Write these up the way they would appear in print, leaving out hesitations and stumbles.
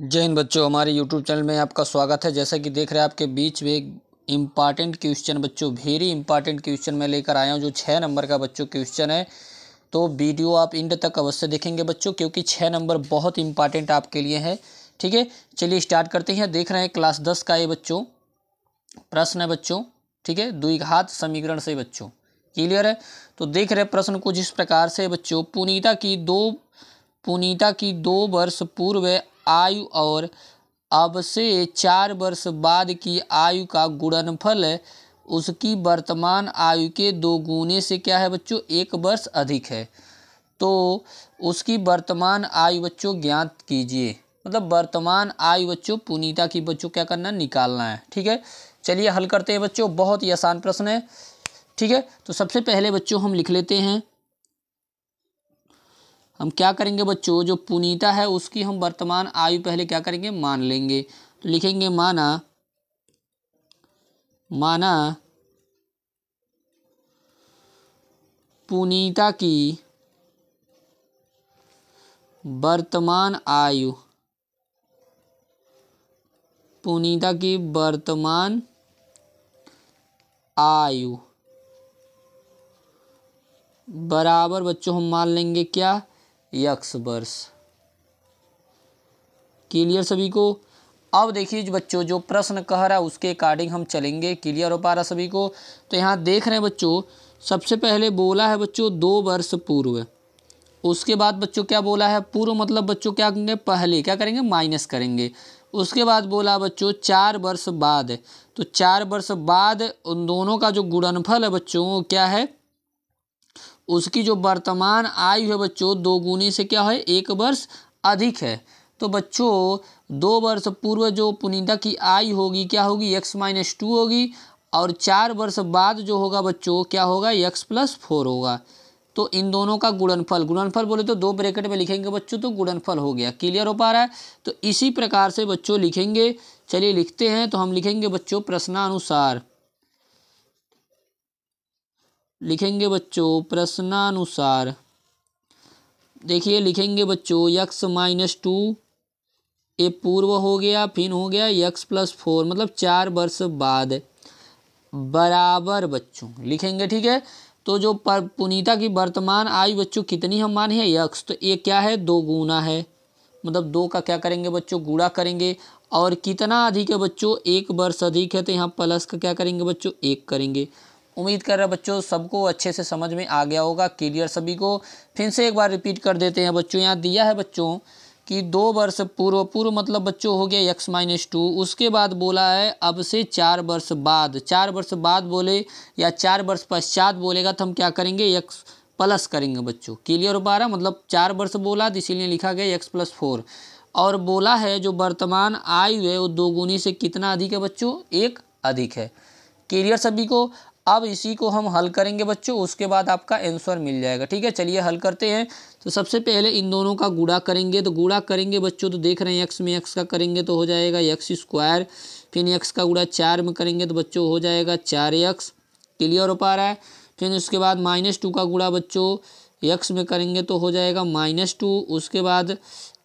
जय हिंद बच्चों, हमारे YouTube चैनल में आपका स्वागत है। जैसा कि देख रहे हैं आपके बीच में एक इम्पॉर्टेंट क्वेश्चन बच्चों, वेरी इंपॉर्टेंट क्वेश्चन मैं लेकर आया हूं जो 6 नंबर का बच्चों क्वेश्चन है। तो वीडियो आप एंड तक अवश्य देखेंगे बच्चों, क्योंकि 6 नंबर बहुत इंपॉर्टेंट आपके लिए है। ठीक है, चलिए स्टार्ट करते हैं। देख रहे हैं क्लास 10 का ये बच्चों प्रश्न है बच्चों। ठीक है, द्विघात समीकरण से बच्चों, क्लियर है। तो देख रहे हैं प्रश्न कुछ इस प्रकार से बच्चों। पुनीता की 2 वर्ष पूर्व आयु और अब से 4 वर्ष बाद की आयु का गुणनफल उसकी वर्तमान आयु के 2 गुने से क्या है बच्चों, 1 वर्ष अधिक है। तो उसकी वर्तमान आयु बच्चों ज्ञात कीजिए। मतलब वर्तमान आयु बच्चों पुनीता की बच्चों क्या करना, निकालना है। ठीक है, चलिए हल करते हैं बच्चों। बहुत ही आसान प्रश्न है। ठीक है, तो सबसे पहले बच्चों हम लिख लेते हैं। हम क्या करेंगे बच्चों, जो पुनीता है उसकी हम वर्तमान आयु पहले क्या करेंगे, मान लेंगे। तो लिखेंगे माना पुनीता की वर्तमान आयु, बराबर बच्चों हम मान लेंगे क्या, x वर्ष। क्लियर सभी को। अब देखिए जो बच्चों जो प्रश्न कह रहा है उसके अकॉर्डिंग हम चलेंगे। क्लियर हो पा रहा सभी को। तो यहाँ देख रहे हैं बच्चों, सबसे पहले बोला है बच्चों 2 वर्ष पूर्व। उसके बाद बच्चों क्या बोला है, पूर्व मतलब बच्चों क्या करेंगे, पहले क्या करेंगे, माइनस करेंगे। उसके बाद बोला बच्चों 4 वर्ष बाद। तो 4 वर्ष बाद उन दोनों का जो गुणनफल है बच्चों वो क्या है, उसकी जो वर्तमान आयु है बच्चों 2 गुने से क्या है, 1 वर्ष अधिक है। तो बच्चों 2 वर्ष पूर्व जो पुनीता की आयु होगी क्या होगी, x-2 होगी। और 4 वर्ष बाद जो होगा बच्चों क्या होगा, x+4 होगा। तो इन दोनों का गुणनफल बोले तो 2 ब्रैकेट में लिखेंगे बच्चों, तो गुणनफल हो गया। क्लियर हो पा रहा है। तो इसी प्रकार से बच्चों लिखेंगे। चलिए लिखते हैं। तो हम लिखेंगे बच्चों प्रश्नानुसार, देखिए लिखेंगे बच्चों x-2 ये पूर्व हो गया, फिर हो गया x+4 मतलब 4 वर्ष बाद, बराबर बच्चों लिखेंगे। ठीक है, तो जो पुनीता की वर्तमान आयु बच्चों कितनी हम माने हैं, x। तो ये क्या है, 2 गुना है। मतलब 2 का क्या करेंगे बच्चों, गुणा करेंगे। और कितना अधिक है बच्चों, 1 वर्ष अधिक है। तो यहाँ प्लस का क्या करेंगे बच्चों, 1 करेंगे। उम्मीद कर रहे हैं बच्चों सबको अच्छे से समझ में आ गया होगा। क्लियर सभी को। फिर से एक बार रिपीट कर देते हैं बच्चों। यहाँ दिया है बच्चों कि 2 वर्ष पूर्व मतलब बच्चों हो गया x-2। उसके बाद बोला है अब से 4 वर्ष बाद। 4 वर्ष बाद बोले या 4 वर्ष पश्चात बोलेगा तो हम क्या करेंगे, x प्लस करेंगे बच्चों। क्लियर हो पा रहा, मतलब 4 वर्ष बोला तो इसीलिए लिखा गया x+4। और बोला है जो वर्तमान आयु है वो 2 गुनी से कितना अधिक है बच्चों, 1 अधिक है। क्लियर सभी को। अब इसी को हम हल करेंगे बच्चों, उसके बाद आपका आंसर मिल जाएगा। ठीक है, चलिए हल करते हैं। तो सबसे पहले इन दोनों का गुणा करेंगे। तो गुणा करेंगे बच्चों, तो देख रहे हैं x में x का करेंगे तो हो जाएगा x²। फिर x का गुणा 4 में करेंगे तो बच्चों हो जाएगा 4x। क्लियर हो पा रहा है। फिर उसके बाद -2 का गुणा बच्चों x में करेंगे तो हो जाएगा -2। उसके बाद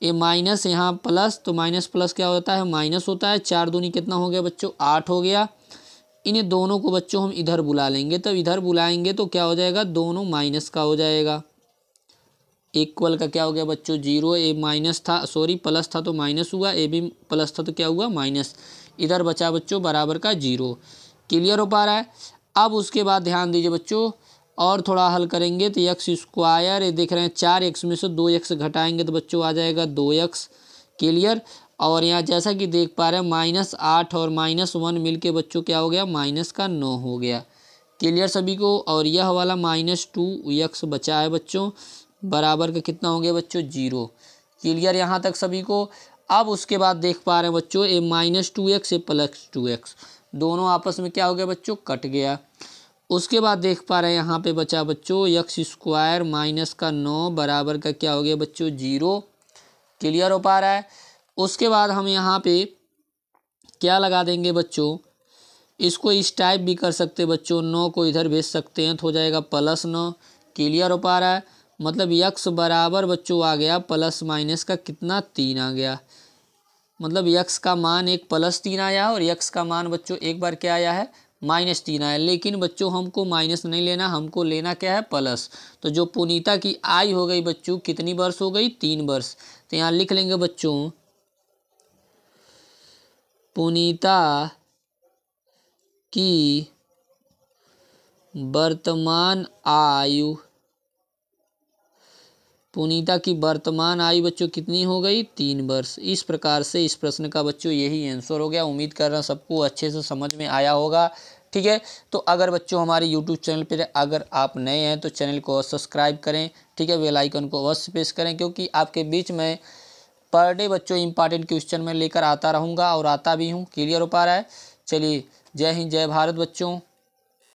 ये माइनस यहाँ प्लस, तो माइनस प्लस क्या होता है, माइनस होता है। 4 दूनी कितना हो गया बच्चों, 8 हो गया। इन्हें दोनों को बच्चों हम इधर बुला लेंगे। तो इधर बुलाएंगे तो क्या हो जाएगा, दोनों माइनस का हो जाएगा। इक्वल का क्या हो गया बच्चों, 0। ए माइनस था, सॉरी प्लस था तो माइनस हुआ, ए भी प्लस था तो क्या हुआ, माइनस। इधर बचा बच्चों बराबर का 0। क्लियर हो पा रहा है। अब उसके बाद ध्यान दीजिए बच्चों, और थोड़ा हल करेंगे तो x², ये देख रहे हैं 4x में से 2x घटाएंगे तो बच्चों आ जाएगा 2x। क्लियर। और यहाँ जैसा कि देख पा रहे हैं -8 और -1 मिल के बच्चों क्या हो गया, -9 हो गया। क्लियर सभी को। और यह वाला -2x बचा है बच्चों, बराबर का कितना हो गया बच्चों, 0। क्लियर यहाँ तक सभी को। अब उसके बाद देख पा रहे हैं बच्चों ये -2x ये +2x दोनों आपस में क्या हो गया बच्चों, कट गया। उसके बाद देख पा रहे हैं यहाँ पे बचा बच्चों x² -9 बराबर का क्या हो गया बच्चों, 0। क्लियर हो पा रहा है। उसके बाद हम यहाँ पे क्या लगा देंगे बच्चों, इसको इस टाइप भी कर सकते बच्चों, 9 को इधर भेज सकते हैं तो हो जाएगा +9। क्लियर हो पा रहा है। मतलब x बराबर बच्चों आ गया प्लस माइनस का कितना, 3 आ गया। मतलब यक्स का मान एक +3 आया और यक्स का मान बच्चों एक बार क्या आया है -3 आया। लेकिन बच्चों हमको माइनस नहीं लेना, हमको लेना क्या है प्लस। तो जो पुनीता की आयु हो गई बच्चों कितनी वर्ष हो गई 3 वर्ष। तो यहाँ लिख लेंगे बच्चों पुनीता की वर्तमान आयु, पुनीता की वर्तमान आयु बच्चों कितनी हो गई 3 वर्ष। इस प्रकार से इस प्रश्न का बच्चों यही आंसर हो गया। उम्मीद कर रहा हूँ सबको अच्छे से समझ में आया होगा। ठीक है, तो अगर बच्चों हमारे यूट्यूब चैनल पर अगर आप नए हैं तो चैनल को सब्सक्राइब करें। ठीक है, बेल आइकन को अवश्य प्रेस करें, क्योंकि आपके बीच में पर डे बच्चों इंपॉर्टेंट क्वेश्चन मैं लेकर आता रहूँगा और आता भी हूँ। क्लियर हो पा रहा है? चलिए, जय हिंद जय भारत बच्चों।